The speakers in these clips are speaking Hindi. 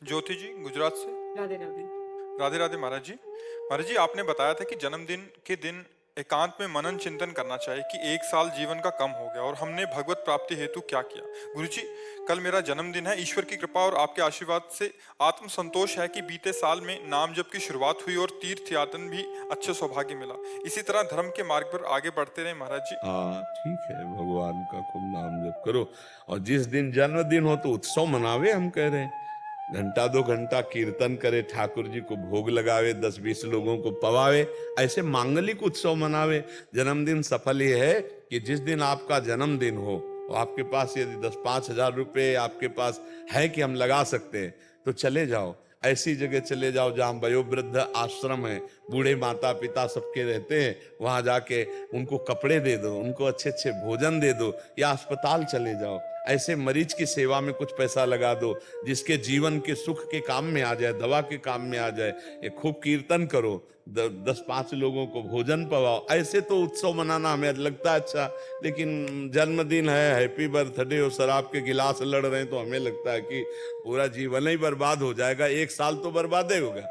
ज्योति जी गुजरात से। राधे राधे। राधे राधे महाराज जी। महाराज जी, आपने बताया था कि जन्मदिन के दिन एकांत में मनन चिंतन करना चाहिए कि एक साल जीवन का कम हो गया और हमने भगवत प्राप्ति हेतु क्या किया। गुरु जी, कल मेरा जन्मदिन है। ईश्वर की कृपा और आपके आशीर्वाद से आत्म संतोष है कि बीते साल में नाम जप की शुरुआत हुई और तीर्थ यातन भी अच्छे सौभाग्य मिला। इसी तरह धर्म के मार्ग पर आगे बढ़ते रहे महाराज जी। हाँ ठीक है, भगवान का खूब नाम जप करो। और जिस दिन जन्मदिन हो तो उत्सव मनावे, हम कह रहे हैं। घंटा 2 घंटा कीर्तन करे, ठाकुर जी को भोग लगावे, 10-20 लोगों को पवावे, ऐसे मांगलिक उत्सव मनावे। जन्मदिन सफल ये है कि जिस दिन आपका जन्मदिन हो और आपके पास यदि 10-5 हजार रुपये आपके पास है कि हम लगा सकते हैं, तो चले जाओ। ऐसी जगह चले जाओ जहाँ वयोवृद्ध आश्रम है, बूढ़े माता पिता सबके रहते हैं, वहां जाके उनको कपड़े दे दो, उनको अच्छे अच्छे भोजन दे दो। या अस्पताल चले जाओ, ऐसे मरीज की सेवा में कुछ पैसा लगा दो जिसके जीवन के सुख के काम में आ जाए, दवा के काम में आ जाए। ये खूब कीर्तन करो, 10-5 लोगों को भोजन पवाओ। ऐसे तो उत्सव मनाना हमें लगता है अच्छा, लेकिन जन्मदिन है, हैप्पी बर्थडे और शराब के गिलास लड़ रहे हैं तो हमें लगता है कि पूरा जीवन ही बर्बाद हो जाएगा। एक साल तो बर्बाद ही होगा।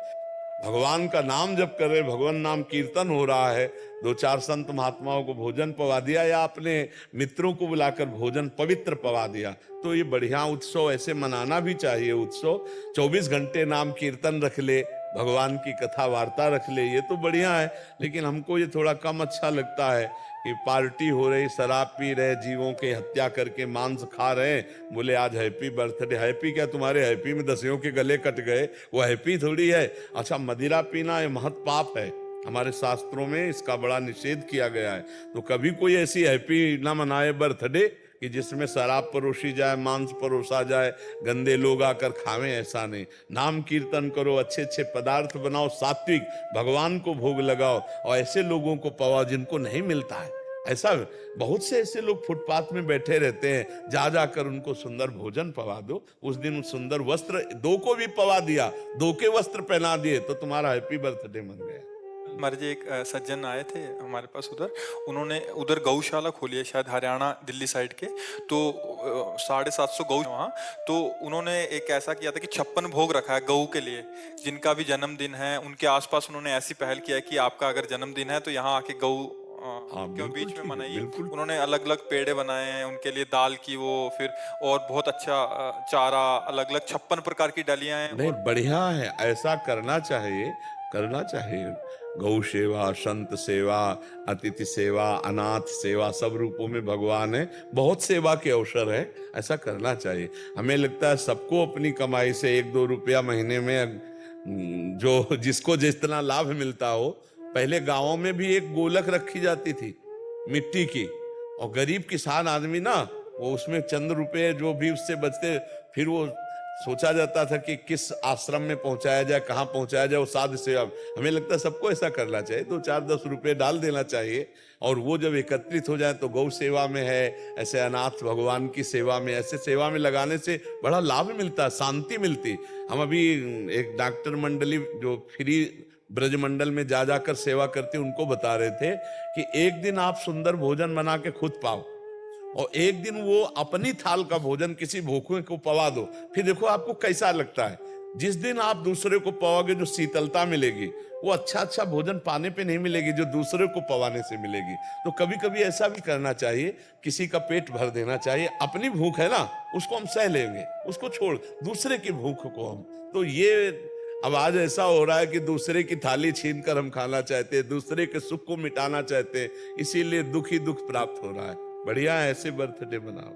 भगवान का नाम जप कर रहे, भगवान नाम कीर्तन हो रहा है, 2-4 संत महात्माओं को भोजन पवा दिया या अपने मित्रों को बुलाकर भोजन पवित्र पवा दिया, तो ये बढ़िया उत्सव ऐसे मनाना भी चाहिए। उत्सव 24 घंटे नाम कीर्तन रख ले, भगवान की कथा वार्ता रख ले, ये तो बढ़िया है। लेकिन हमको ये थोड़ा कम अच्छा लगता है कि पार्टी हो रही, शराब पी रहे, जीवों की हत्या करके मांस खा रहे, बोले आज हैप्पी बर्थडे। हैप्पी क्या, तुम्हारे हैप्पी में दसियों के गले कट गए, वो हैप्पी थोड़ी है। अच्छा, मदिरा पीना ये महत पाप है, हमारे शास्त्रों में इसका बड़ा निषेध किया गया है। तो कभी कोई ऐसी हैप्पी ना मनाए बर्थडे कि जिसमें शराब परोसी जाए, मांस परोसा जाए, गंदे लोग आकर खावें, ऐसा नहीं। नाम कीर्तन करो, अच्छे अच्छे पदार्थ बनाओ, सात्विक, भगवान को भोग लगाओ और ऐसे लोगों को पवाओ जिनको नहीं मिलता है। ऐसा बहुत से ऐसे लोग फुटपाथ में बैठे रहते हैं, जा जाकर उनको सुंदर भोजन पवा दो। उस दिन सुंदर वस्त्र 2 को भी पवा दिया, 2 के वस्त्र पहना दिए, तो तुम्हारा हैप्पी बर्थडे मन गया। हमारे जी एक सज्जन आए थे हमारे पास उधर, उन्होंने उधर गौशाला खोली है शायद हरियाणा दिल्ली साइड के, तो 750 गौ वहाँ। तो उन्होंने एक ऐसा किया था कि 56 भोग रखा है गऊ के लिए, जिनका भी जन्मदिन है उनके आसपास उन्होंने ऐसी पहल किया है कि आपका अगर जन्मदिन है तो यहाँ आके गऊ क्यों बीच में मनाइए। उन्होंने अलग अलग पेड़े बनाए हैं उनके लिए, दाल की वो, फिर और बहुत अच्छा चारा, अलग अलग 56 प्रकार की डलियां हैं। नहीं, बढ़िया है, ऐसा करना चाहिए, करना चाहिए। गौ सेवा, संत सेवा, अतिथि सेवा, अनाथ सेवा, सब रूपों में भगवान है, बहुत सेवा के अवसर है, ऐसा करना चाहिए। हमें लगता है सबको अपनी कमाई से 1-2 रुपया महीने में जो जिसको जितना लाभ मिलता हो। पहले गांवों में भी एक गोलक रखी जाती थी मिट्टी की, और गरीब किसान आदमी ना, वो उसमें चंद रुपए जो भी उससे बचते, फिर वो सोचा जाता था कि किस आश्रम में पहुंचाया जाए, कहाँ पहुंचाया जाए, वो साध सेवा। हमें लगता है सबको ऐसा करना चाहिए, 2-4-10 रुपए डाल देना चाहिए, और वो जब एकत्रित हो जाए तो गौ सेवा में है, ऐसे अनाथ भगवान की सेवा में, ऐसे सेवा में लगाने से बड़ा लाभ मिलता है, शांति मिलती। हम अभी एक डॉक्टर मंडली जो फ्री ब्रजमंडल में जा जाकर सेवा करते, उनको बता रहे थे कि एक दिन आप सुंदर भोजन बना के खुद पाओ, और एक दिन वो अपनी थाल का भोजन किसी भूखे को पवा दो, फिर देखो आपको कैसा लगता है। जिस दिन आप दूसरे को पवाओगे, जो शीतलता मिलेगी वो अच्छा अच्छा भोजन पाने पे नहीं मिलेगी, जो दूसरे को पवाने से मिलेगी। तो कभी कभी ऐसा भी करना चाहिए, किसी का पेट भर देना चाहिए। अपनी भूख है ना, उसको हम सह लेंगे, उसको छोड़, दूसरे की भूख को हम, तो ये अब आज ऐसा हो रहा है कि दूसरे की थाली छीन कर हम खाना चाहते हैं, दूसरे के सुख को मिटाना चाहते हैं, इसीलिए दुख ही दुख प्राप्त हो रहा है। बढ़िया है, ऐसे बर्थडे मनाओ।